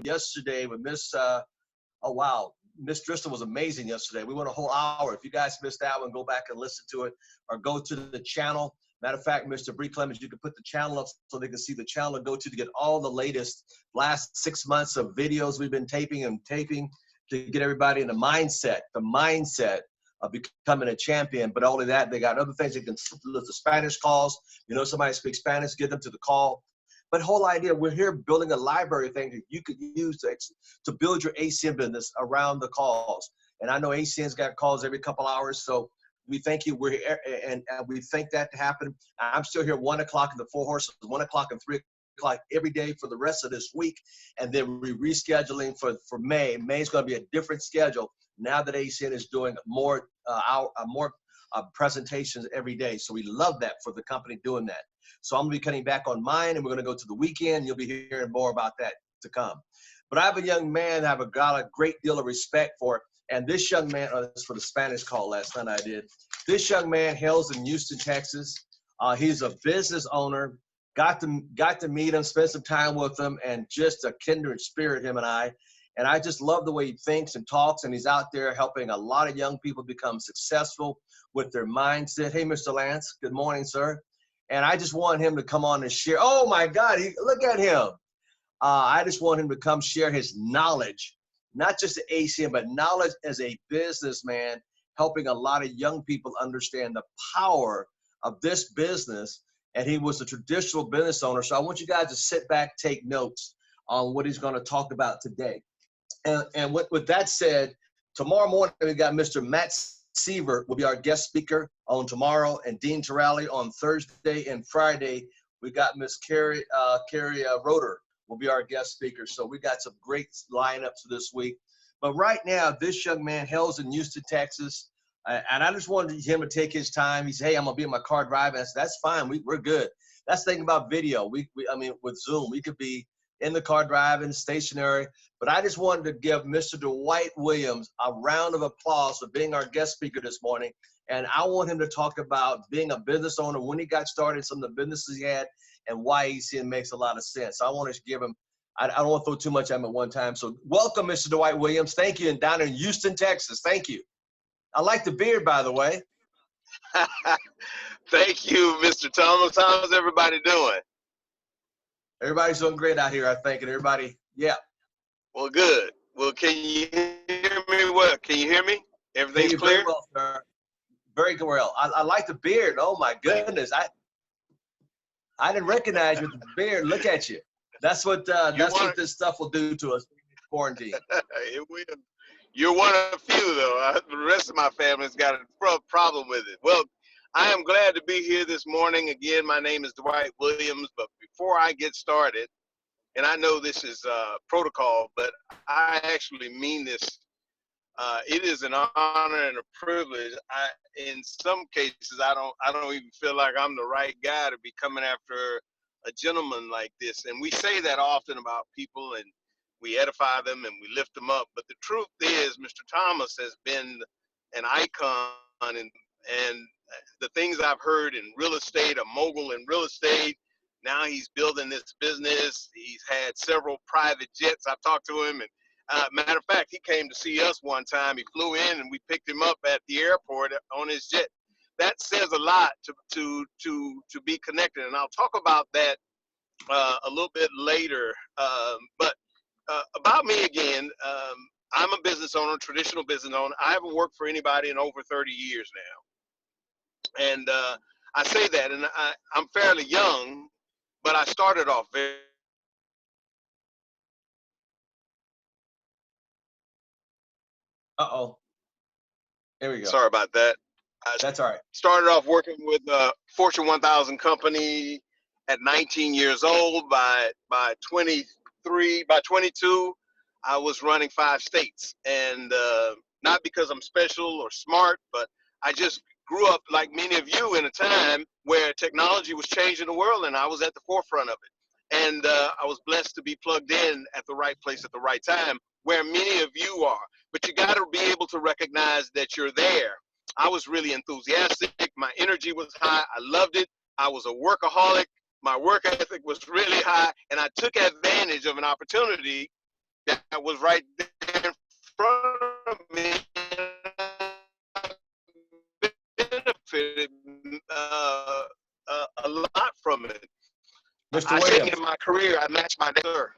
yesterday with oh wow, Miss Driscoll was amazing yesterday. We went a whole hour. If you guys missed that one, go back and listen to it or go to the channel. Matter of fact, Mr. Bree Clemens, you can put the channel up so they can see the channel to go to get all the latest last 6 months of videos we've been taping to get everybody in the mindset of becoming a champion. But only that, they got other things. They can listen to Spanish calls. You know, somebody speaks Spanish, get them to the call. But whole idea, we're here building a library thing that you could use to build your ACN business around the calls. And I know ACN's got calls every couple hours, so we thank you. We're here, and we thank that to happen. I'm still here 1 o'clock in the Four Horses, 1 o'clock and 3 o'clock every day for the rest of this week. And then we're rescheduling for May. May's going to be a different schedule now that ACN is doing more presentations every day. So we love that for the company doing that. So I'm going to be cutting back on mine, and we're going to go to the weekend. You'll be hearing more about that to come. But I have a young man I've got a great deal of respect for. And this young man, that's for the Spanish call last night I did. This young man hails in Houston, Texas. He's a business owner. Got to meet him, spend some time with him, and just a kindred spirit, him and I. And I just love the way he thinks and talks, and he's out there helping a lot of young people become successful with their mindset. Hey, Mr. Lance, good morning, sir. And I just want him to come on and share. Oh, my God, look at him. I just want him to come share his knowledge, not just the ACN, but knowledge as a businessman, helping a lot of young people understand the power of this business. And he was a traditional business owner. So I want you guys to sit back, take notes on what he's going to talk about today. And with that said, tomorrow morning, we got Mr. Matt Seaver will be our guest speaker on tomorrow, and Dean Torelli on Thursday and Friday. We got Miss Carrie Roeder will be our guest speaker. So we got some great lineups this week. But right now, this young man hails in Houston, Texas. And I just wanted him to take his time. He said, hey, I'm going to be in my car driving. I said, that's fine. We're good. That's the thing about video. I mean, with Zoom, we could be in the car driving, stationary. But I just wanted to give Mr. Dwight Williams a round of applause for being our guest speaker this morning. And I want him to talk about being a business owner, when he got started, some of the businesses he had, and why ACN makes a lot of sense. So I want to give him, I don't want to throw too much at him at one time. So welcome, Mr. Dwight Williams. Thank you. And down in Houston, Texas. Thank you. I like the beard, by the way. Thank you, Mr. Thomas. How's everybody doing? Everybody's doing great out here, I think, and everybody, yeah. Well, good. Well, can you hear me well? Can you hear me? Everything's clear? Very well, sir. Very well. I like the beard. Oh, my goodness. I didn't recognize you with the beard. Look at you. That's what this stuff will do to us in quarantine. It will. You're one of the few, though. The rest of my family's got a problem with it. Well, I am glad to be here this morning. Again, my name is Dwight Williams. But before I get started, and I know this is protocol, but I actually mean this. It is an honor and a privilege. In some cases, I don't even feel like I'm the right guy to be coming after a gentleman like this. And we say that often about people, and we edify them and we lift them up. But the truth is, Mr. Thomas has been an icon, and the things I've heard in real estate, a mogul in real estate. Now he's building this business. He's had several private jets. I've talked to him, and matter of fact, he came to see us one time. He flew in, and we picked him up at the airport on his jet. That says a lot to be connected, and I'll talk about that a little bit later. But about me again, I'm a business owner, traditional business owner. I haven't worked for anybody in over 30 years now. And I say that, and I'm fairly young, but I started off very. Uh-oh. There we go. Sorry about that. That's all right. Started off working with a Fortune 1000 company at 19 years old. By 22, I was running 5 states. And not because I'm special or smart, but I just grew up like many of you in a time where technology was changing the world, and I was at the forefront of it. And I was blessed to be plugged in at the right place at the right time, where many of you are. But you got to be able to recognize that you're there. I was really enthusiastic. My energy was high. I loved it. I was a workaholic. My work ethic was really high, and I took advantage of an opportunity was right there in front of me. Benefited a lot from it. Mr. I Williams. think in my career, I matched my sir.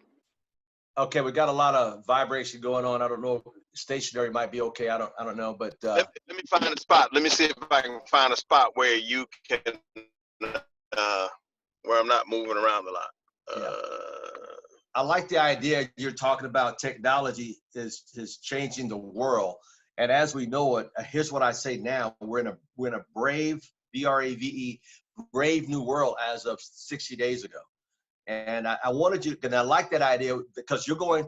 Okay, we got a lot of vibration going on. I don't know. Stationary might be okay. I don't know, but Let me find a spot. Let me see if I can find a spot where you can, where I'm not moving around a lot. Yeah. I like the idea you're talking about. Technology is changing the world, and as we know it, here's what I say now: we're in a brave, BRAVE, brave new world as of 60 days ago. And I wanted you, and I like that idea because you're going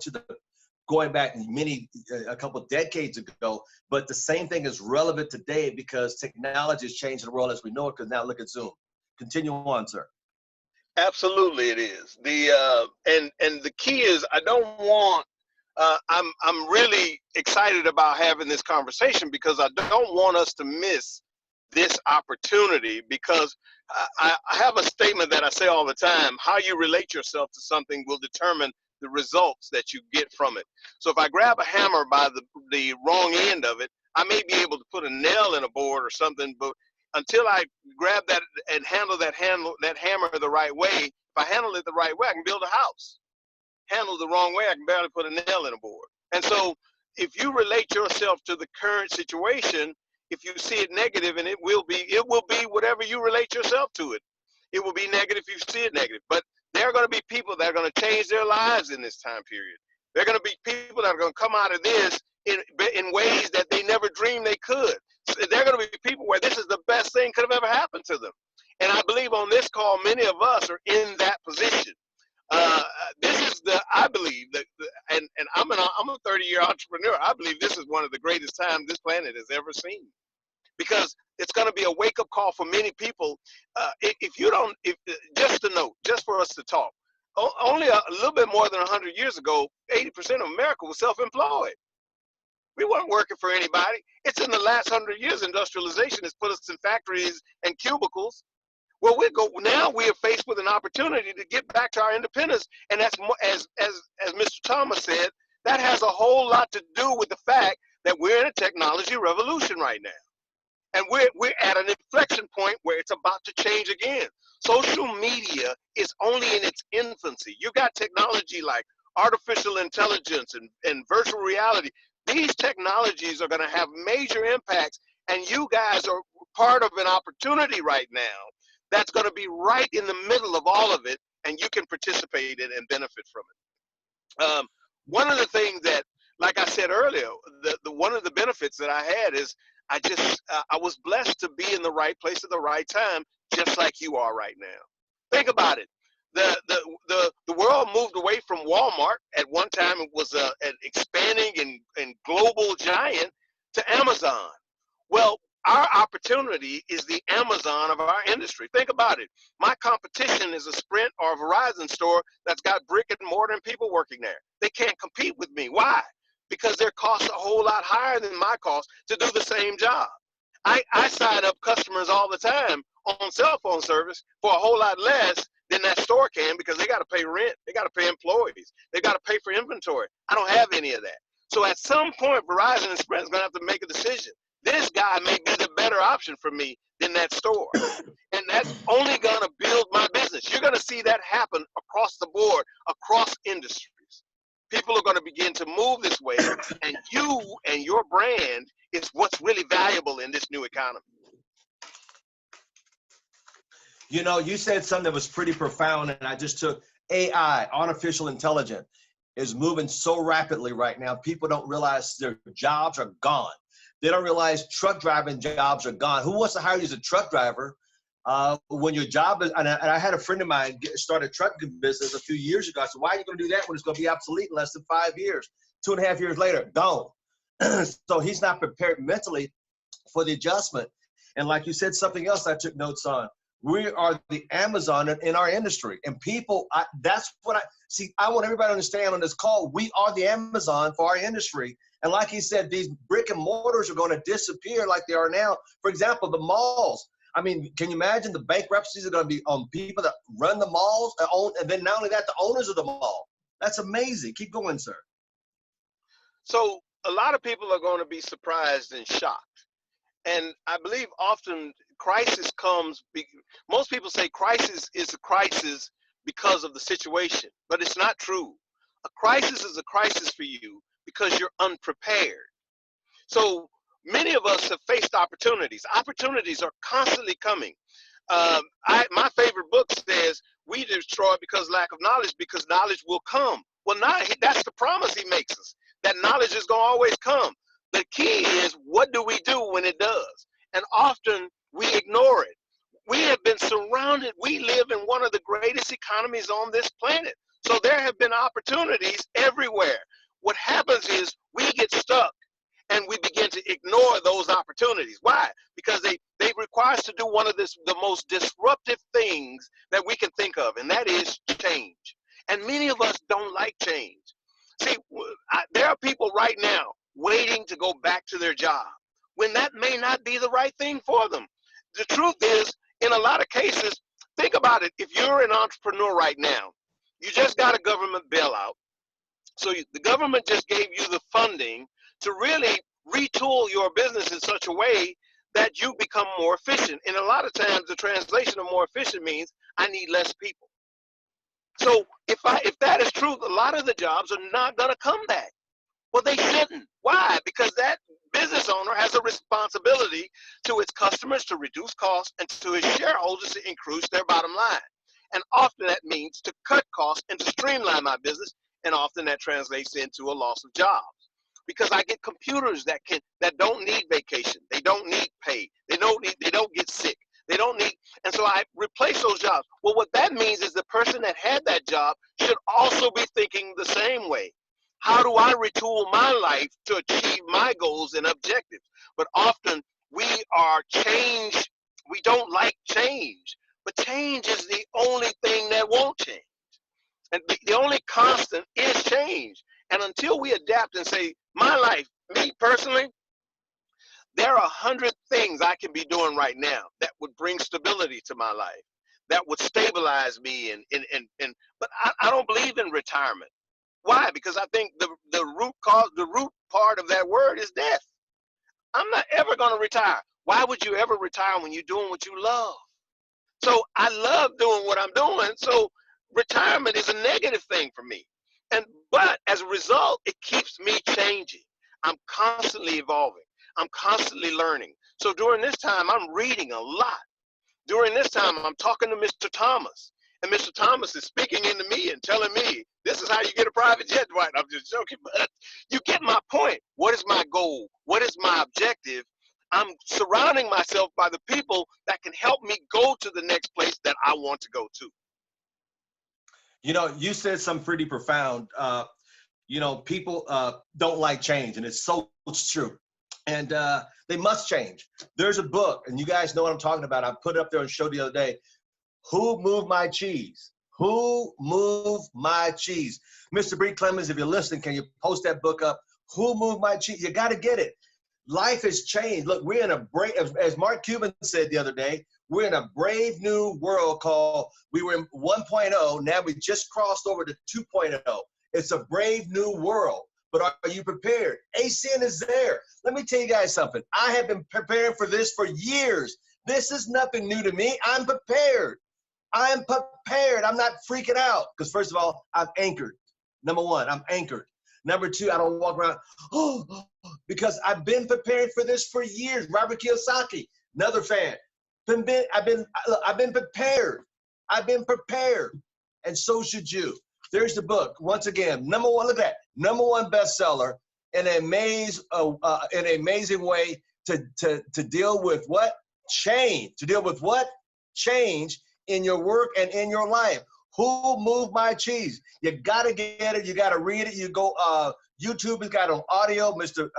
back a couple of decades ago, but the same thing is relevant today because technology is changing the world as we know it. Because now look at Zoom. Continue on, sir. Absolutely, it is. And the key is I don't want. I'm really excited about having this conversation because I don't want us to miss this opportunity, because I have a statement that I say all the time: how you relate yourself to something will determine the results that you get from it. So if I grab a hammer by the wrong end of it, I may be able to put a nail in a board or something, but until I grab that and handle that hammer the right way, if I handle it the right way, I can build a house. Handle the wrong way, I can barely put a nail in a board. And so if you relate yourself to the current situation, if you see it negative, and it will be whatever you relate yourself to it. It will be negative if you see it negative. But there are going to be people that are going to change their lives in this time period. There are going to be people that are going to come out of this in ways that they never dreamed they could. So there are going to be people where this is the best thing could have ever happened to them. And I believe on this call, many of us are in that position. This is I believe that, and I'm a 30-year entrepreneur. I believe this is one of the greatest times this planet has ever seen, because it's going to be a wake-up call for many people. Just a note, just for us to talk, only a little bit more than 100 years ago, 80% of America was self-employed. We weren't working for anybody. It's in the last 100 years industrialization has put us in factories and cubicles. Well, now we are faced with an opportunity to get back to our independence, and that's as Mr. Thomas said, that has a whole lot to do with the fact that we're in a technology revolution right now, and we're at an inflection point where it's about to change again. Social media is only in its infancy. You got technology like artificial intelligence and virtual reality. These technologies are going to have major impacts, and you guys are part of an opportunity right now that's going to be right in the middle of all of it, and you can participate in and benefit from it. One of the things that, like I said earlier, one of the benefits that I had is I was blessed to be in the right place at the right time, just like you are right now. Think about it. The world moved away from Walmart. At one time, it was an expanding and global giant to Amazon. Well, our opportunity is the Amazon of our industry. Think about it. My competition is a Sprint or a Verizon store that's got brick and mortar and people working there. They can't compete with me. Why? Because their costs are a whole lot higher than my cost to do the same job. I sign up customers all the time on cell phone service for a whole lot less than that store can, because they got to pay rent. They got to pay employees. They got to pay for inventory. I don't have any of that. So at some point, Verizon and Sprint is going to have to make a decision. This guy may be the better option for me than that store. And that's only going to build my business. You're going to see that happen across the board, across industries. People are going to begin to move this way, and you and your brand is what's really valuable in this new economy. You know, you said something that was pretty profound, and I just took AI, artificial intelligence, is moving so rapidly right now. People don't realize their jobs are gone. They don't realize truck driving jobs are gone. Who wants to hire you as a truck driver when your job is, and I had a friend of mine start a trucking business a few years ago. I said, why are you going to do that when it's going to be obsolete in less than 5 years? 2.5 years later, gone. So he's not prepared mentally for the adjustment. And like you said, something else I took notes on. We are the Amazon in our industry. And people, that's what I want everybody to understand on this call. We are the Amazon for our industry. And like he said, these brick and mortars are going to disappear like they are now. For example, the malls. I mean, can you imagine the bankruptcies are going to be on people that run the malls, and then not only that, the owners of the mall. That's amazing. Keep going, sir. So a lot of people are going to be surprised and shocked. And I believe often crisis comes, most people say crisis is a crisis because of the situation, but it's not true. A crisis is a crisis for you because you're unprepared. So many of us have faced opportunities. Opportunities are constantly coming. My favorite book says, we destroy because lack of knowledge, because knowledge will come. Well, that's the promise he makes us, that knowledge is going to always come. The key is, what do we do when it does? And often we ignore it. We have been surrounded. We live in one of the greatest economies on this planet. So there have been opportunities everywhere. What happens is we get stuck and we begin to ignore those opportunities. Why? Because they require us to do one of the most disruptive things that we can think of, and that is change. And many of us don't like change. See, there are people right now waiting to go back to their job when that may not be the right thing for them. The truth is, in a lot of cases, think about it. If you're an entrepreneur right now, you just got a government bailout. So the government just gave you the funding to really retool your business in such a way that you become more efficient. And a lot of times the translation of more efficient means I need less people. So if that is true, a lot of the jobs are not going to come back. Well, they shouldn't. Why? Because that business owner has a responsibility to its customers to reduce costs and to his shareholders to increase their bottom line. And often that means to cut costs and to streamline my business. And often that translates into a loss of jobs. Because I get computers that don't need vacation. They don't need pay. They don't get sick. They don't need, and so I replace those jobs. Well, what that means is the person that had that job should also be thinking the same way. How do I retool my life to achieve my goals and objectives? But often we don't like change. But change is the only thing that won't change. And the only constant is change. And until we adapt and say, my life, me personally, there are 100 things I can be doing right now that would bring stability to my life, that would stabilize me. But I don't believe in retirement. Why? Because I think the root part of that word is death. I'm not ever going to retire. Why would you ever retire when you're doing what you love? So I love doing what I'm doing. So retirement is a negative thing for me. But as a result, it keeps me changing. I'm constantly evolving. I'm constantly learning. So during this time, I'm reading a lot. During this time, I'm talking to Mr. Thomas. And Mr. Thomas is speaking into me and telling me, this is how you get a private jet, Dwight. I'm just joking, but you get my point. What is my goal? What is my objective? I'm surrounding myself by the people that can help me go to the next place that I want to go to. You know, you said something pretty profound. People don't like change, and it's so true. And they must change. There's a book, and you guys know what I'm talking about. I put it up there on the show the other day. Who Moved My Cheese? Who Moved My Cheese? Mr. Bree Clemens, if you're listening, can you post that book up? Who Moved My Cheese? You got to get it. Life has changed. Look, we're in a brave, as Mark Cuban said the other day, we're in a brave new world called, we were in 1.0, now we just crossed over to 2.0. It's a brave new world. But are you prepared? ACN is there. Let me tell you guys something. I have been preparing for this for years. This is nothing new to me. I'm prepared. I'm prepared. I'm not freaking out. Because first of all, I'm anchored. Number one, I'm anchored. Number two, I don't walk around, because I've been preparing for this for years. Robert Kiyosaki, another fan. I've been prepared. I've been prepared. And so should you. There's the book. Once again, number one, look at that. Number one bestseller in an amazing way to deal with what? Change. To deal with what? Change in your work and in your life. Who Moved My Cheese? You got to get it. You got to read it. You go, YouTube has got it on audio. Mr.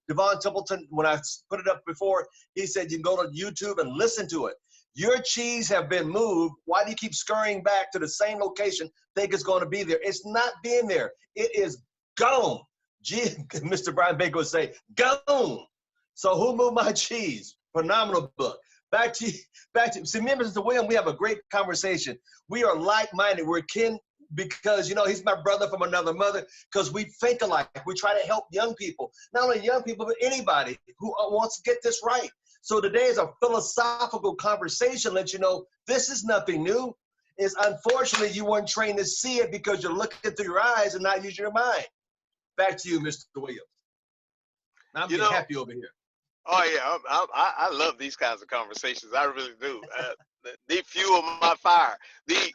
Devon Templeton, when I put it up before, he said you can go to YouTube and listen to it. Your cheese have been moved. Why do you keep scurrying back to the same location, think it's going to be there? It's not being there. It is gone. Mr. Brian Baker would say, gone. So Who Moved My Cheese? Phenomenal book. Back to see, me and Mr. Williams, we have a great conversation. We are like-minded. We're kin. because, you know, he's my brother from another mother, because we think alike. We try to help young people, not only young people, but anybody who wants to get this right. So today is a philosophical conversation, let you know this is nothing new. It's unfortunately you weren't trained to see it because you're looking through your eyes and not using your mind. Back to you, Mr. Williams. I'm getting happy over here. Oh yeah, I love these kinds of conversations. I really do. They fuel my fire. See,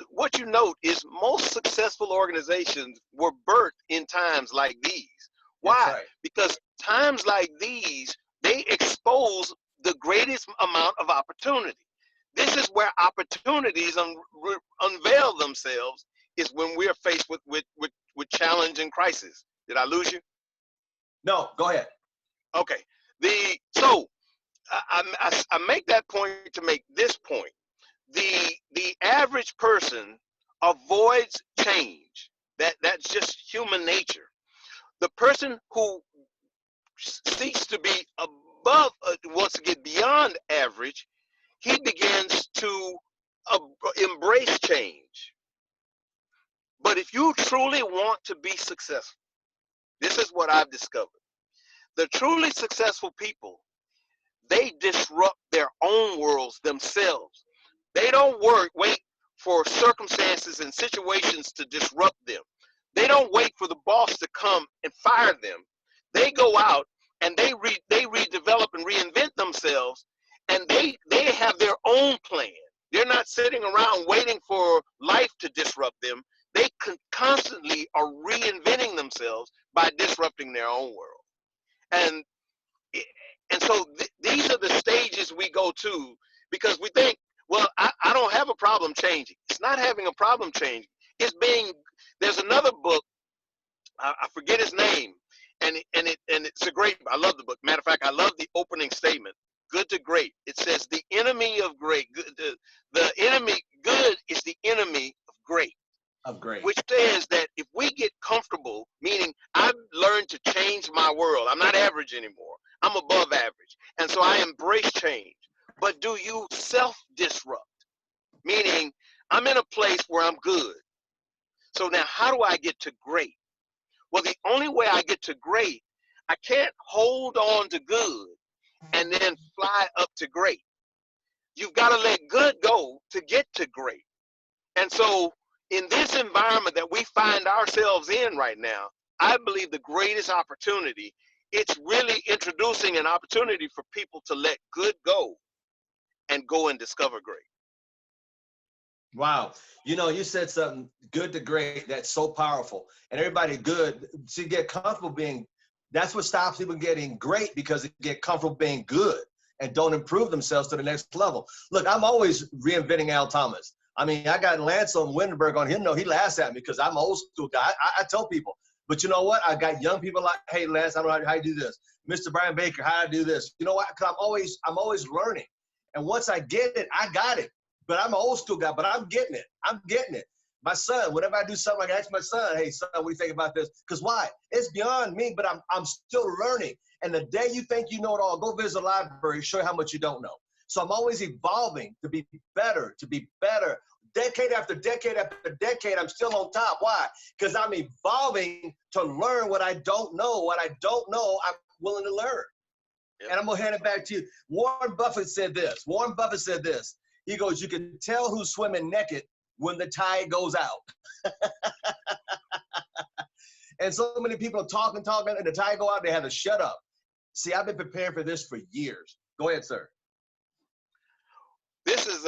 what you note is most successful organizations were birthed in times like these. Why? Right. Because times like these, they expose the greatest amount of opportunity. This is where opportunities unveil themselves, is when we're faced with challenge and crisis. Did I lose you? No, go ahead. Okay. So I make that point to make this point. The average person avoids change. That's just human nature. The person who seeks to be above, wants to get beyond average, he begins to embrace change. But if you truly want to be successful, this is what I've discovered. The truly successful people, they disrupt their own worlds themselves. They don't wait for circumstances and situations to disrupt them. They don't wait for the boss to come and fire them. They go out and they redevelop and reinvent themselves, and they have their own plan. They're not sitting around waiting for life to disrupt them. They constantly are reinventing themselves by disrupting their own world. And so these are the stages we go to, because we think, well, I don't have a problem changing. It's not having a problem changing. It's there's another book, I forget his name, and it's a great, I love the book. Matter of fact, I love the opening statement, Good to Great. It says the enemy of great, the enemy, good is the enemy of great. Which says that if we get comfortable, meaning I've learned to change my world, I'm not average anymore, I'm above average, and so I embrace change. But do you self-disrupt? Meaning, I'm in a place where I'm good. So now how do I get to great? Well, the only way I get to great, I can't hold on to good and then fly up to great. You've got to let good go to get to great. And so in this environment that we find ourselves in right now, I believe the greatest opportunity, it's really introducing an opportunity for people to let good go and go and discover great. Wow. You know, you said something, good to great, that's so powerful. And everybody good to get comfortable being, that's what stops people getting great, because they get comfortable being good and don't improve themselves to the next level. Look, I'm always reinventing Al Thomas. I mean, I got Lance on Windenberg on him. No, he laughs at me because I'm an old school guy. I tell people, but you know what? I got young people like, hey, Lance, I don't know how you do this. Mr. Brian Baker, how I do this. You know what? Because I'm always learning. And once I get it, I got it. But I'm an old school guy, but I'm getting it. I'm getting it. My son, whenever I do something, I ask my son, hey, son, what do you think about this? Because why? It's beyond me, but I'm still learning. And the day you think you know it all, go visit a library, show you how much you don't know. So I'm always evolving to be better, Decade after decade after decade, I'm still on top. Why? Because I'm evolving to learn what I don't know. What I don't know, I'm willing to learn. Yep. And I'm going to hand it back to you. Warren Buffett said this. He goes, you can tell who's swimming naked when the tide goes out. And so many people are talking, and the tide go out, they have to shut up. See, I've been preparing for this for years. Go ahead, sir. This is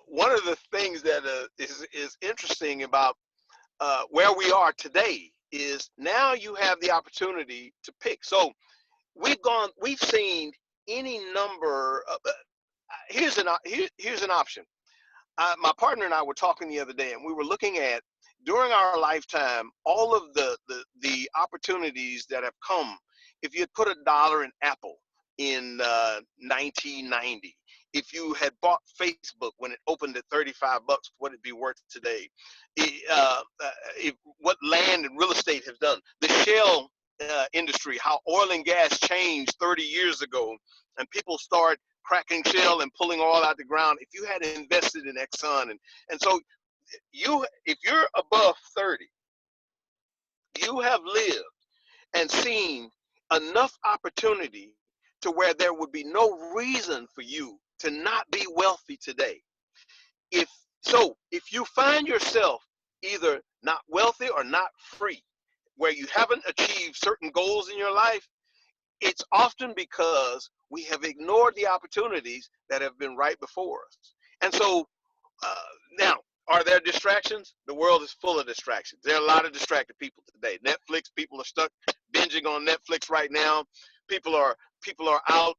one of the things that is interesting about where we are today is now you have the opportunity to pick. So we've seen any number of, here's an option. My partner and I were talking the other day, and we were looking at, during our lifetime, all of the opportunities that have come. If you had put $1 in Apple in 1990, if you had bought Facebook when it opened at $35, what would it be worth today? What land and real estate has done. The shale industry, how oil and gas changed 30 years ago, and people start cracking shale and pulling oil out the ground. If you had invested in Exxon, and so if you're above 30, you have lived and seen enough opportunity to where there would be no reason for you to not be wealthy today. If if you find yourself either not wealthy or not free, where you haven't achieved certain goals in your life, it's often because we have ignored the opportunities that have been right before us. And so uh, now, are there distractions? The world is full of distractions. There are a lot of distracted people today. Netflix, people are stuck binging on Netflix right now. People are out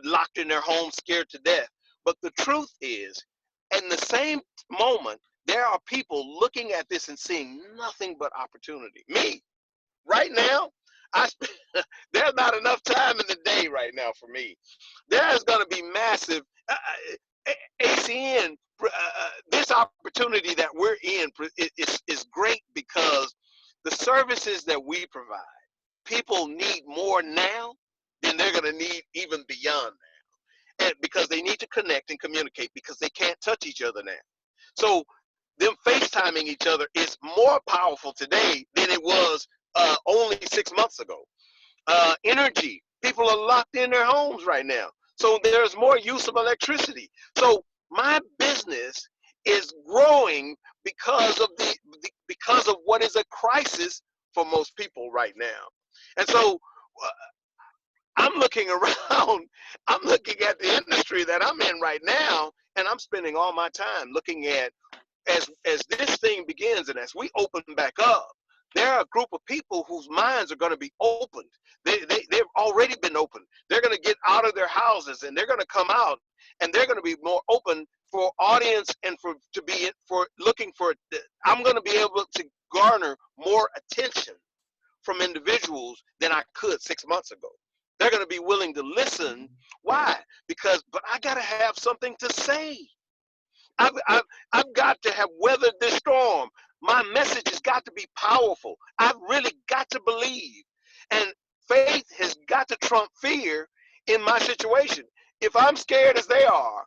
locked in their homes, scared to death. But the truth is, in the same moment, there are people looking at this and seeing nothing but opportunity. Me, right now, there's not enough time in the day right now for me. There is going to be massive ACN. This opportunity that we're in is great because the services that we provide, people need more now than they're going to need even beyond that. And because they need to connect and communicate because they can't touch each other now. So them FaceTiming each other is more powerful today than it was only 6 months ago. Energy, people are locked in their homes right now. So there's more use of electricity. So my business is growing because of because of what is a crisis for most people right now. And so I'm looking around, I'm looking at the industry that I'm in right now, and I'm spending all my time looking at as this thing begins and as we open back up, there are a group of people whose minds are going to be opened. They've already been opened. They're going to get out of their houses and they're going to come out and they're going to be more open for audience and for looking for. I'm going to be able to garner more attention from individuals than I could 6 months ago. They're going to be willing to listen. Why? But I got to have something to say. I've got to have weathered this storm. My message has got to be powerful. I've really got to believe. And faith has got to trump fear in my situation. If I'm scared as they are,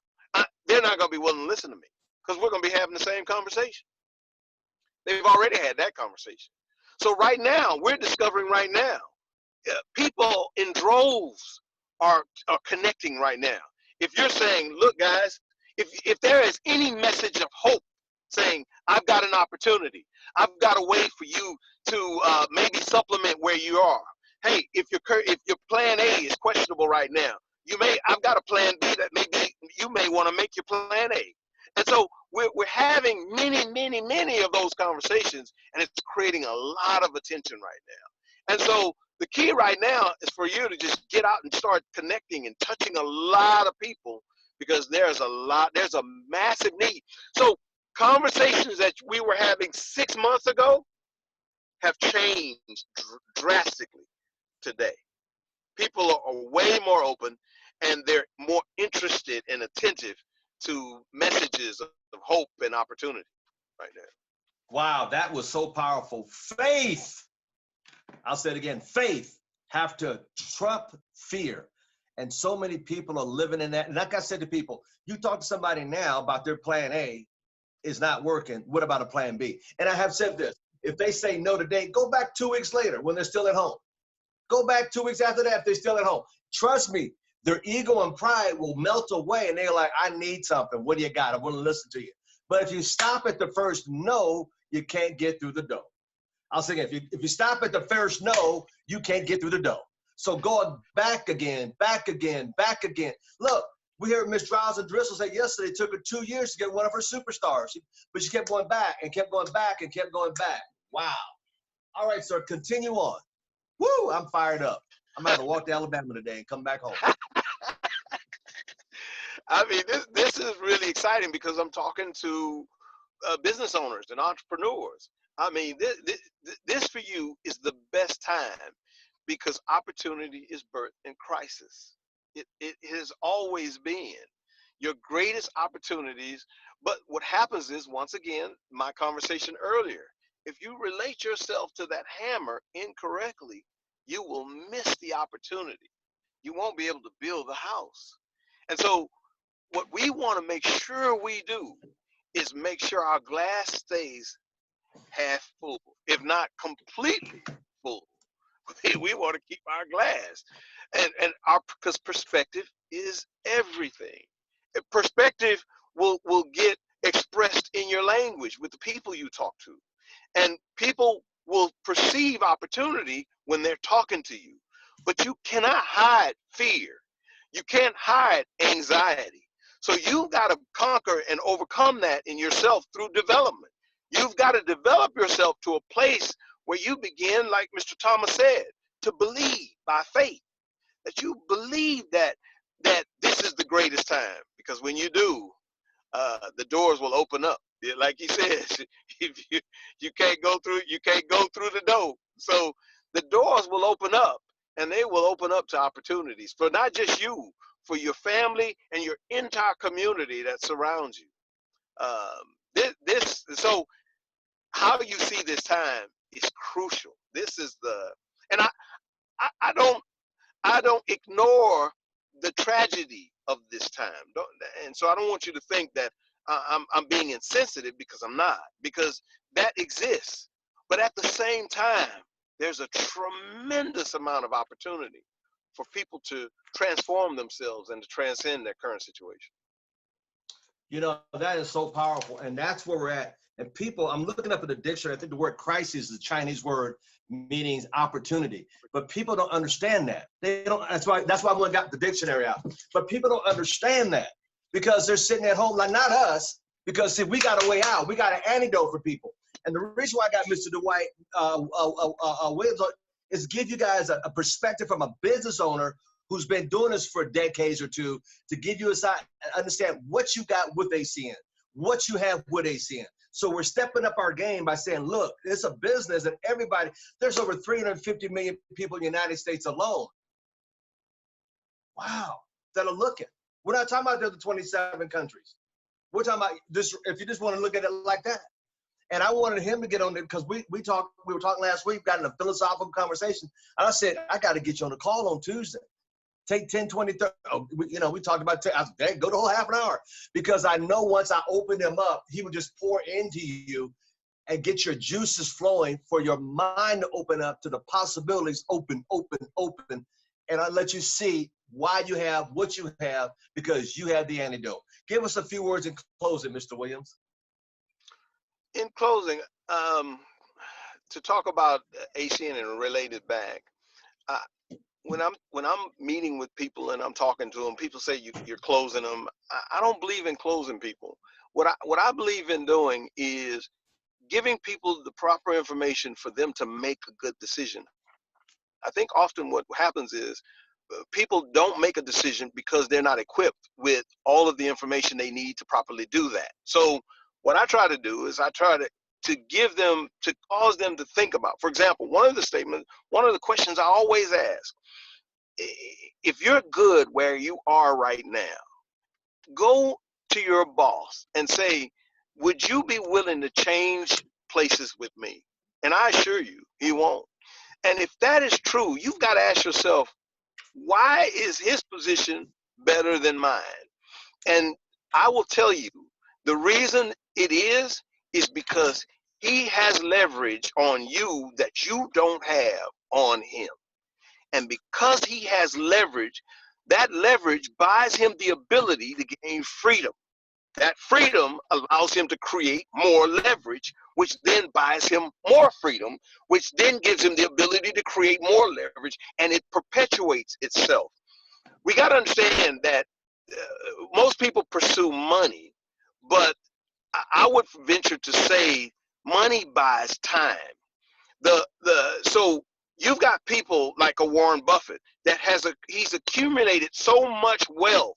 they're not going to be willing to listen to me because we're going to be having the same conversation. They've already had that conversation. So right now, we're discovering right now, people in droves are connecting right now. If you're saying, look, guys, if there is any message of hope saying, I've got an opportunity, I've got a way for you to maybe supplement where you are. Hey, if your plan A is questionable right now, I've got a plan B that maybe you may want to make your plan A. And so we're having many of those conversations, and it's creating a lot of attention right now. And so the key right now is for you to just get out and start connecting and touching a lot of people because there's a massive need. So conversations that we were having 6 months ago have changed drastically today. People are way more open and they're more interested and attentive to messages of hope and opportunity right now. Wow, that was so powerful. Faith, I'll say it again, faith have to trump fear. And so many people are living in that. And like I said to people, you talk to somebody now about their plan A is not working. What about a plan B? And I have said this, if they say no today, go back 2 weeks later when they're still at home. Go back 2 weeks after that if they're still at home. Trust me, their ego and pride will melt away and they're like, I need something. What do you got? I want to listen to you. But if you stop at the first no, you can't get through the door. I'll say again, if you stop at the first no, you can't get through the door. So going back again. Look, we heard Miss Driles and Driscoll say yesterday it took her 2 years to get one of her superstars. But she kept going back and kept going back and kept going back. Wow. All right, sir, continue on. Woo, I'm fired up. I'm going to have to walk to Alabama today and come back home. I mean, this is really exciting because I'm talking to business owners and entrepreneurs. I mean, this for you is the best time because opportunity is birth in crisis. It has always been your greatest opportunities. But what happens is, once again, my conversation earlier, if you relate yourself to that hammer incorrectly, you will miss the opportunity. You won't be able to build the house. And so what we want to make sure we do is make sure our glass stays half full, if not completely full. We want to keep our glass, and our because perspective is everything. Perspective will get expressed in your language with the people you talk to, and people will perceive opportunity when they're talking to you. But you cannot hide fear. You can't hide anxiety. So you've got to conquer and overcome that in yourself through development. You've got to develop yourself to a place where you begin, like Mr. Thomas said, to believe by faith, that you believe that this is the greatest time. Because when you do, the doors will open up. Like he says, if you can't go through the door. So the doors will open up, and they will open up to opportunities for not just you, for your family and your entire community that surrounds you. So how you see this time is crucial. This is and I don't ignore the tragedy of this time. And so I don't want you to think that I'm being insensitive, because I'm not, because that exists. But at the same time, there's a tremendous amount of opportunity for people to transform themselves and to transcend their current situation. That is so powerful. And that's where we're at. And people, I'm looking up at the dictionary. I think the word crisis is a Chinese word meaning opportunity. But people don't understand that. They don't. That's why I went and got the dictionary out. But people don't understand that, because they're sitting at home, like, not us, because see, we got a way out. We got an antidote for people. And the reason why I got Mr. Dwight Williams is give you guys a perspective from a business owner who's been doing this for decades or two, to give you a side, understand what you got with ACN, what you have with ACN. So we're stepping up our game by saying, look, it's a business, and there's over 350 million people in the United States alone. Wow, that are looking. We're not talking about the other 27 countries. We're talking about this, if you just want to look at it like that. And I wanted him to get on it, because we were talking last week, got in a philosophical conversation. And I said, I got to get you on the call on Tuesday. Take 10, 20, 30, we talked about, I said, go the whole half an hour, because I know once I opened him up, he would just pour into you and get your juices flowing for your mind to open up to the possibilities, open. And I let you see why you have what you have, because you have the antidote. Give us a few words in closing, Mr. Williams. In closing, to talk about ACN and related back, when I'm meeting with people and I'm talking to them, people say you're closing them. I don't believe in closing people. What I believe in doing is giving people the proper information for them to make a good decision. I think often what happens is people don't make a decision because they're not equipped with all of the information they need to properly do that. So what I try to do is I try to give them, to cause them to think about. For example, one of the questions I always ask, if you're good where you are right now, go to your boss and say, would you be willing to change places with me? And I assure you, he won't. And if that is true, you've got to ask yourself, why is his position better than mine? And I will tell you, the reason it is because he has leverage on you that you don't have on him. And because he has leverage, that leverage buys him the ability to gain freedom. That freedom allows him to create more leverage, which then buys him more freedom, which then gives him the ability to create more leverage, and it perpetuates itself. We got to understand that most people pursue money, but I would venture to say money buys time. So you've got people like a Warren Buffett that he's accumulated so much wealth.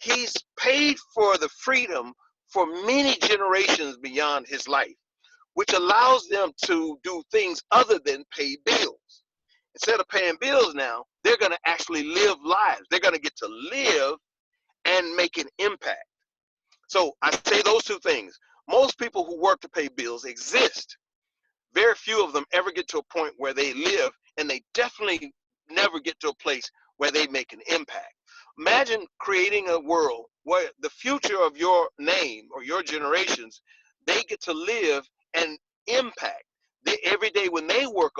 He's paid for the freedom for many generations beyond his life, which allows them to do things other than pay bills. Instead of paying bills now, they're going to actually live lives. They're going to get to live and make an impact. So I say those two things. Most people who work to pay bills exist. Very few of them ever get to a point where they live, and they definitely never get to a place where they make an impact. Imagine creating a world where the future of your name or your generations, they get to live and impact. Every day when they wake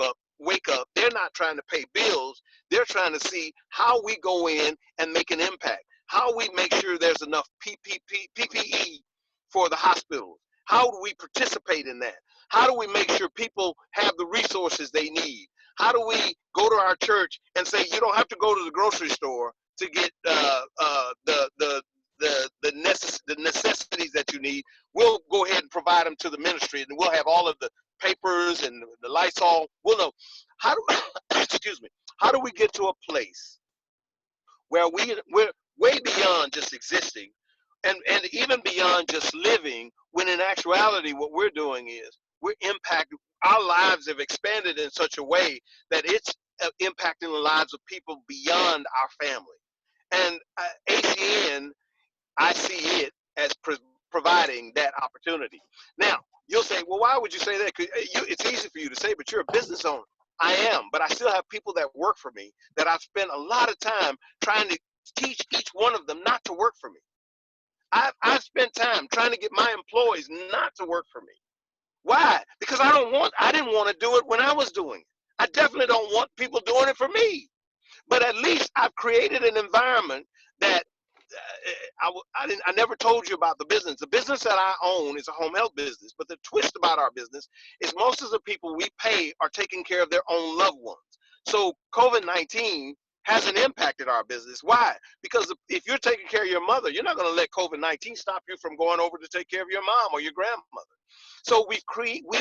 up, they're not trying to pay bills. They're trying to see how we go in and make an impact. How we make sure there's enough PPE for the hospitals. How do we participate in that? How do we make sure people have the resources they need? How do we go to our church and say you don't have to go to the grocery store to get the necessities that you need? We'll go ahead and provide them to the ministry, and we'll have all of the papers and the Lysol. We'll know how do excuse me. How do we get to a place where we're way beyond just existing, and even beyond just living? When in actuality, what we're doing is we're impacting. Our lives have expanded in such a way that it's impacting the lives of people beyond our family. And ACN, I see it as providing that opportunity. Now, you'll say, well, why would you say that? 'Cause it's easy for you to say, but you're a business owner. I am, but I still have people that work for me that I've spent a lot of time trying to teach each one of them not to work for me. I've spent time trying to get my employees not to work for me. Why? Because I didn't want to do it when I was doing it. I definitely don't want people doing it for me. But at least I've created an environment that I never told you about the business. The business that I own is a home health business. But the twist about our business is most of the people we pay are taking care of their own loved ones. So COVID-19 hasn't impacted our business. Why? Because if you're taking care of your mother, you're not going to let COVID-19 stop you from going over to take care of your mom or your grandmother. So we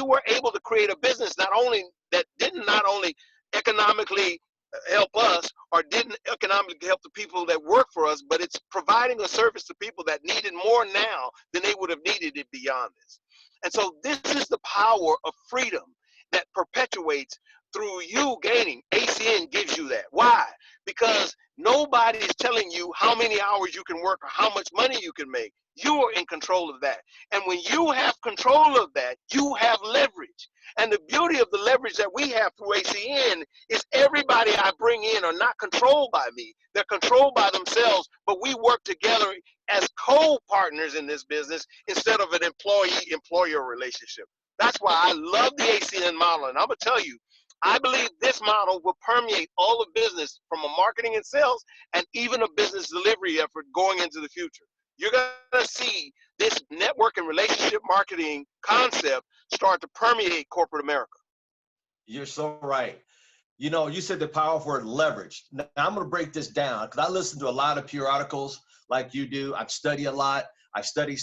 were able to create a business that didn't not only economically help us or didn't economically help the people that work for us, but it's providing a service to people that need it more now than they would have needed it beyond this. And so this is the power of freedom that perpetuates through you gaining. ACN gives you that. Why? Because nobody is telling you how many hours you can work or how much money you can make. You are in control of that. And when you have control of that, you have leverage. And the beauty of the leverage that we have through ACN is everybody I bring in are not controlled by me. They're controlled by themselves, but we work together as co-partners in this business instead of an employee-employer relationship. That's why I love the ACN model. And I'm going to tell you, I believe this model will permeate all of business from a marketing and sales and even a business delivery effort going into the future. You're going to see this network and relationship marketing concept start to permeate corporate America. You're so right. You know, you said the powerful word leverage. Now, I'm going to break this down because I listen to a lot of periodicals like you do. I study a lot. I study.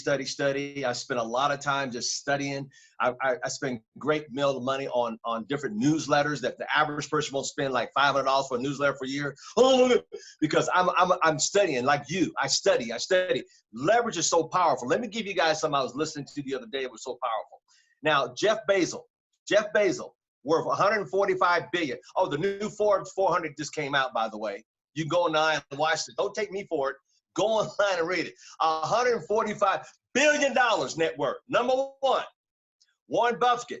I spend a lot of time just studying. I spend great deal of money on different newsletters that the average person won't spend like $500 for a newsletter for a year. Because I'm studying like you. I study. Leverage is so powerful. Let me give you guys something I was listening to the other day. It was so powerful. Now, Jeff Bezos, worth 145 billion. Oh, the new Forbes 400 just came out, by the way. You can go online and watch it. Don't take me for it. Go online and read it. $145 billion net worth. Number one, Warren Buffett,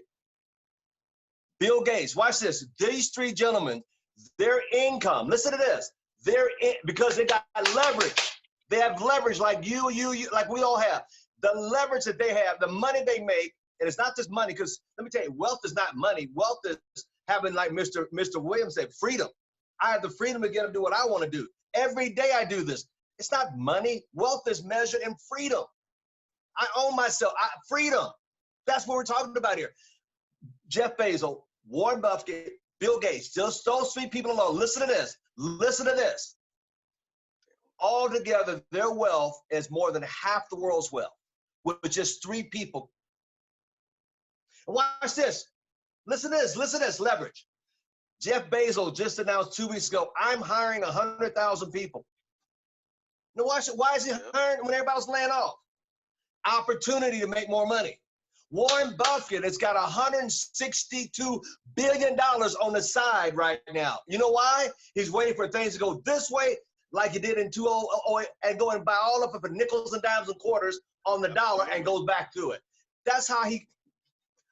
Bill Gates. Watch this. These three gentlemen, their income, listen to this, because they got leverage. They have leverage like you, like we all have. The leverage that they have, the money they make, and it's not just money, because let me tell you, wealth is not money. Wealth is having, like Mr. Williams said, freedom. I have the freedom to get to do what I want to do. Every day I do this. It's not money. Wealth is measured in freedom. I own myself. Freedom. That's what we're talking about here. Jeff Bezos, Warren Buffett, Bill Gates, just those three people alone. Listen to this. Listen to this. Altogether, their wealth is more than half the world's wealth with just three people. And watch this. Listen to this. Listen to this. Leverage. Jeff Bezos just announced 2 weeks ago, I'm hiring 100,000 people. Now, watch it. Why is he hiring when everybody's laying off? Opportunity to make more money. Warren Buffett has got $162 billion on the side right now. You know why? He's waiting for things to go this way, like he did in 2008, and go and buy all of it for nickels and dimes and quarters on the dollar and goes back to it. That's how he,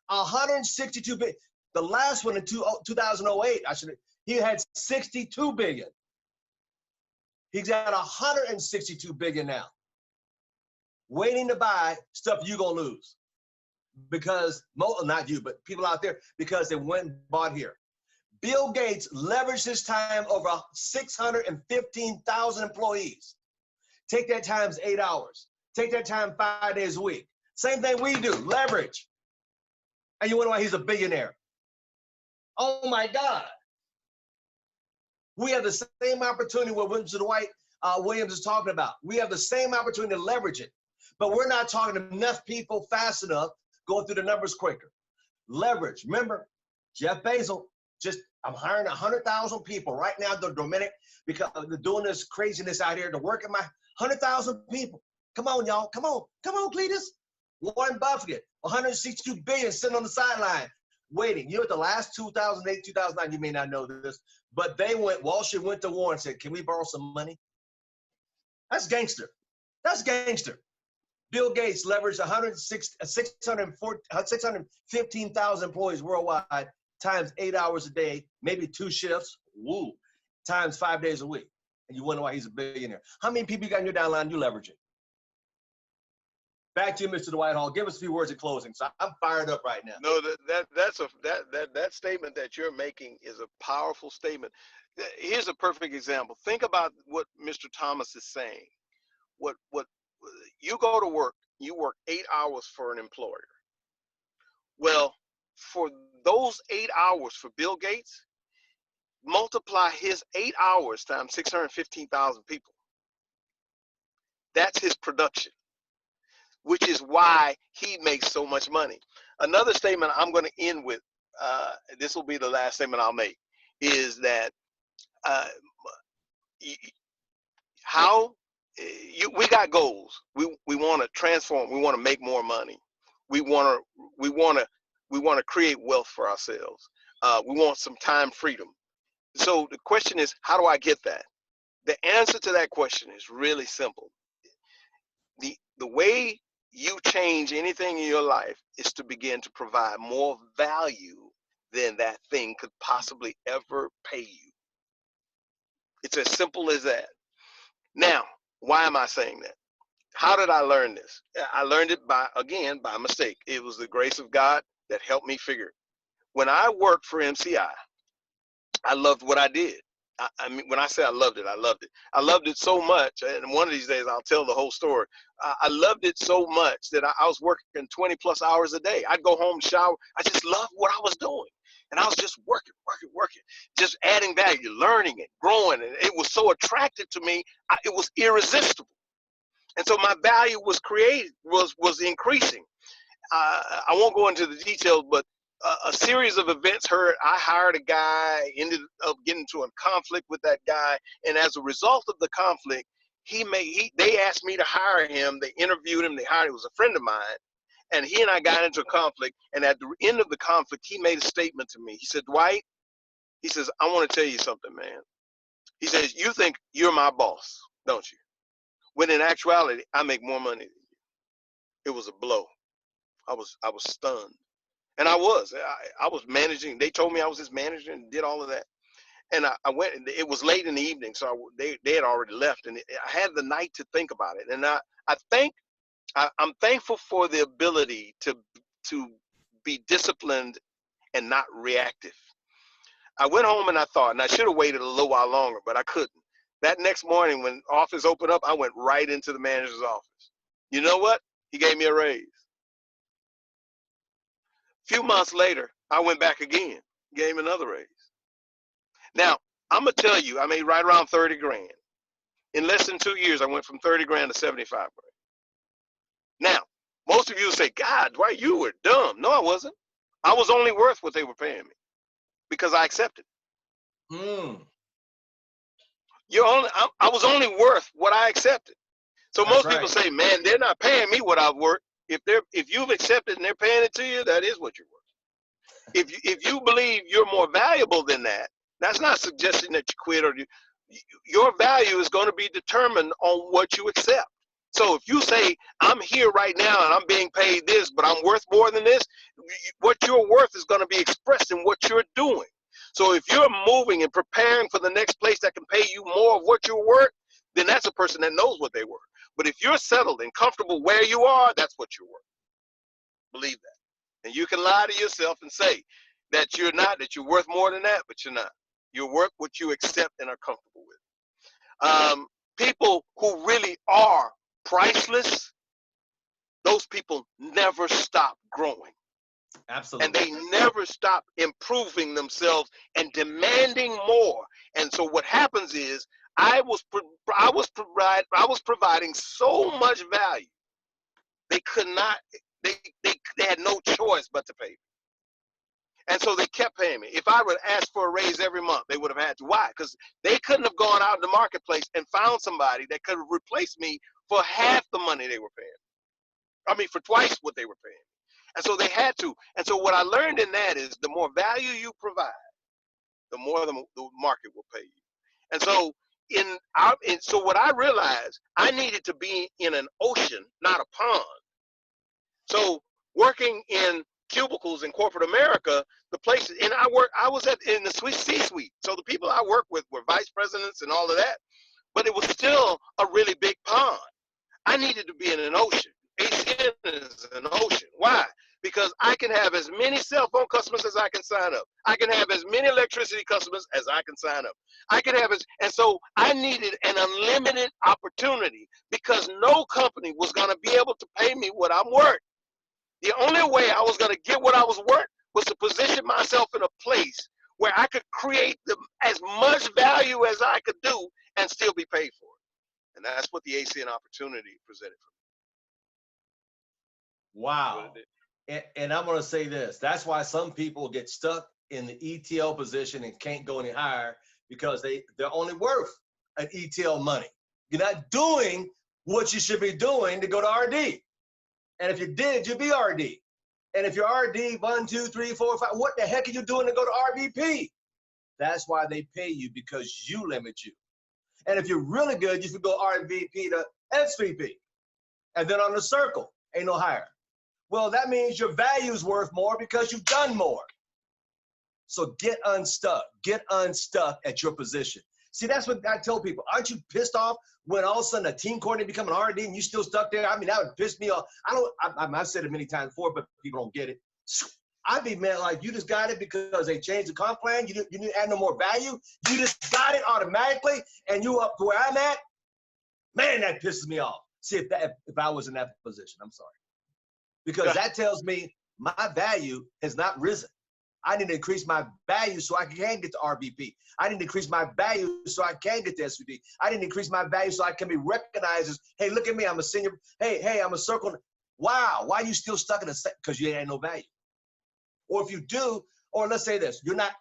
162 billion. The last one in 2008, he had 62 billion. He's got 162 billion now, waiting to buy stuff you're gonna lose because not you, but people out there, because they went and bought here. Bill Gates leveraged his time over 615,000 employees. Take that times 8 hours. Take that time 5 days a week. Same thing we do, leverage. And you wonder why he's a billionaire. Oh my God. We have the same opportunity what Dwight Williams is talking about. We have the same opportunity to leverage it, but we're not talking to enough people fast enough going through the numbers quicker. Leverage. Remember, Jeff Bezos, I'm hiring 100,000 people right now, the Dominic, because they're doing this craziness out here to work at my 100,000 people. Come on, y'all. Come on, Cletus. Warren Buffett, 162 billion sitting on the sideline waiting. You know, at the last 2008, 2009, you may not know this, but Wall Street went to war and said, can we borrow some money? That's gangster. That's gangster. Bill Gates leveraged 615,000 employees worldwide times 8 hours a day, maybe 2 shifts, times 5 days a week. And you wonder why he's a billionaire. How many people you got in your downline you leveraging? Back to you, Mr. Dwight Hall. Give us a few words of closing. So I'm fired up right now. No, that statement that you're making is a powerful statement. Here's a perfect example. Think about what Mr. Thomas is saying. What you go to work, you work 8 hours for an employer. Well, for those 8 hours for Bill Gates, multiply his 8 hours times 615,000 people. That's his production, which is why he makes so much money. Another statement I'm going to end with, this will be the last statement I'll make, is that we got goals. We want to transform. We want to make more money. We want to create wealth for ourselves. We want some time freedom. So the question is, how do I get that? The answer to that question is really simple. The way you change anything in your life is to begin to provide more value than that thing could possibly ever pay you. It's as simple as that. Now, why am I saying that? How did I learn this? I learned it by mistake. It was the grace of God that helped me figure it. When I worked for MCI, I loved what I did. I mean, when I say I loved it, I loved it. I loved it so much, and one of these days I'll tell the whole story. I loved it so much that I was working 20 plus hours a day. I'd go home, shower. I just loved what I was doing. And I was just working, just adding value, learning it, growing. And it was so attractive to me, it was irresistible. And so my value was increasing. I won't go into the details, but a series of events I hired a guy, ended up getting into a conflict with that guy, and as a result of the conflict, they asked me to hire him. They interviewed him. They hired him. He was a friend of mine, and he and I got into a conflict. And at the end of the conflict, he made a statement to me. He said, "Dwight," he says, "I want to tell you something, man." He says, "You think you're my boss, don't you? When in actuality, I make more money than you." It was a blow. I was stunned. And I was managing. They told me I was his manager and did all of that. And I went, and it was late in the evening, so they had already left. And I had the night to think about it. And I'm thankful for the ability to be disciplined and not reactive. I went home and I thought, and I should have waited a little while longer, but I couldn't. That next morning when office opened up, I went right into the manager's office. You know what? He gave me a raise. A few months later, I went back again, gave him another raise. Now, I'm going to tell you, I made right around 30 grand. In less than 2 years, I went from 30 grand to 75 grand. Now, most of you will say, "God, Dwight, you were dumb." No, I wasn't. I was only worth what they were paying me because I accepted. I was only worth what I accepted. So most people say, "Man, they're not paying me what I've worked." If you've accepted and they're paying it to you, that is what you're worth. If you believe you're more valuable than that, that's not suggesting that you quit or your value is going to be determined on what you accept. So if you say, "I'm here right now and I'm being paid this, but I'm worth more than this," what you're worth is going to be expressed in what you're doing. So if you're moving and preparing for the next place that can pay you more of what you're worth, then that's a person that knows what they worth. But if you're settled and comfortable where you are, that's what you're worth. Believe that. And you can lie to yourself and say that you're not, that you're worth more than that, but you're not. You're worth what you accept and are comfortable with. People who really are priceless, those people never stop growing. Absolutely. And they never stop improving themselves and demanding more. And so what happens is I was providing so much value, they could not, they had no choice but to pay me. And so they kept paying me. If I would ask for a raise every month, they would have had to. Why? Because they couldn't have gone out in the marketplace and found somebody that could have replaced me for half the money they were paying. I mean, for twice what they were paying. And so they had to. And so what I learned in that is the more value you provide, the more the market will pay you. And so so what I realized, I needed to be in an ocean, not a pond. So working in cubicles in corporate America, the places, and I was in the C-suite. So the people I worked with were vice presidents and all of that, but it was still a really big pond. I needed to be in an ocean. ACN is an ocean. Why? Because I can have as many cell phone customers as I can sign up. I can have as many electricity customers as I can sign up. I can have and so I needed an unlimited opportunity because no company was going to be able to pay me what I'm worth. The only way I was going to get what I was worth was to position myself in a place where I could create as much value as I could do and still be paid for it. And that's what the ACN opportunity presented for me. Wow. And I'm going to say this. That's why some people get stuck in the ETL position and can't go any higher because they're only worth an ETL money. You're not doing what you should be doing to go to RD. And if you did, you'd be RD. And if you're RD 1, 2, 3, 4, 5, what the heck are you doing to go to RVP? That's why they pay you, because you limit you. And if you're really good, you should go RVP to SVP. And then on the circle, ain't no higher. Well, that means your value's worth more because you've done more. So get unstuck. Get unstuck at your position. See, that's what I tell people. Aren't you pissed off when all of a sudden a team coordinator become an RD and you still stuck there? I mean, that would piss me off. I've said it many times before, but people don't get it. I'd be mad like, you just got it because they changed the comp plan. You didn't add no more value. You just got it automatically and you up to where I'm at. Man, that pisses me off. See, if I was in that position, I'm sorry. Because that tells me my value has not risen. I need to increase my value so I can get to RVP. I need to increase my value so I can get to SVP. I need to increase my value so I can be recognized as, hey, look at me, I'm a senior. Hey, I'm a circle. Wow, why are you still stuck in a set? Because you ain't no value. Or if you do, or let's say this, you're not,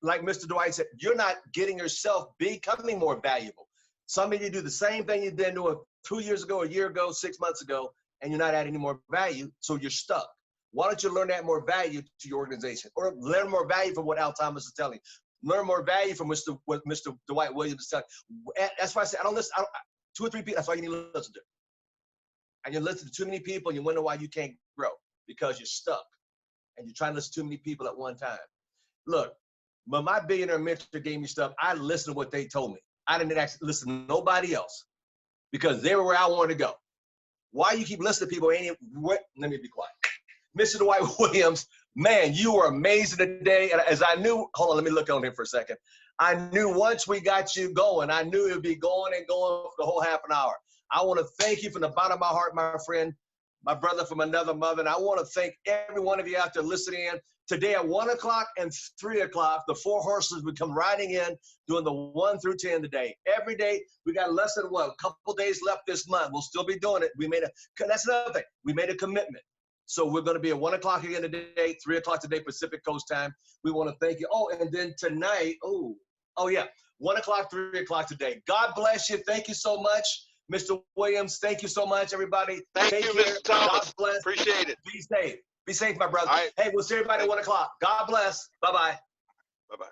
like Mr. Dwight said, you're not getting yourself becoming more valuable. Some of you do the same thing you did doing 2 years ago, a year ago, 6 months ago, and you're not adding any more value, so you're stuck. Why don't you learn that more value to your organization, or learn more value from what Al Thomas is telling you? Learn more value from what Mr. Dwight Williams is telling you. That's why I say I don't listen. 2 or 3 people. That's all you need to listen to. And you listen to too many people, and you wonder why you can't grow, because you're stuck, and you're trying to listen to too many people at one time. Look, when my billionaire mentor gave me stuff, I listened to what they told me. I didn't actually listen to nobody else because they were where I wanted to go. Why you keep listening to people? Let me be quiet. Mr. Dwight Williams, man, you were amazing today. And as I knew, hold on, let me look on here for a second. I knew once we got you going, I knew it would be going and going for the whole half an hour. I want to thank you from the bottom of my heart, my friend, my brother from another mother. And I want to thank every one of you out there listening in. Today at 1 o'clock and 3 o'clock, the 4 horses will come riding in doing the 1 through 10 today. Every day, we got less than a couple days left this month. We'll still be doing it. That's another thing. We made a commitment. So we're going to be at 1 o'clock again today, 3 o'clock today, Pacific Coast time. We want to thank you. Oh, and then tonight, oh yeah, 1 o'clock, 3 o'clock today. God bless you. Thank you so much. Mr. Williams, thank you so much, everybody. Take you, care. Mr. Thomas. God bless. Appreciate it. Be safe. Be safe, my brother. All right. Hey, we'll see everybody at 1 o'clock. God bless. Bye-bye. Bye-bye.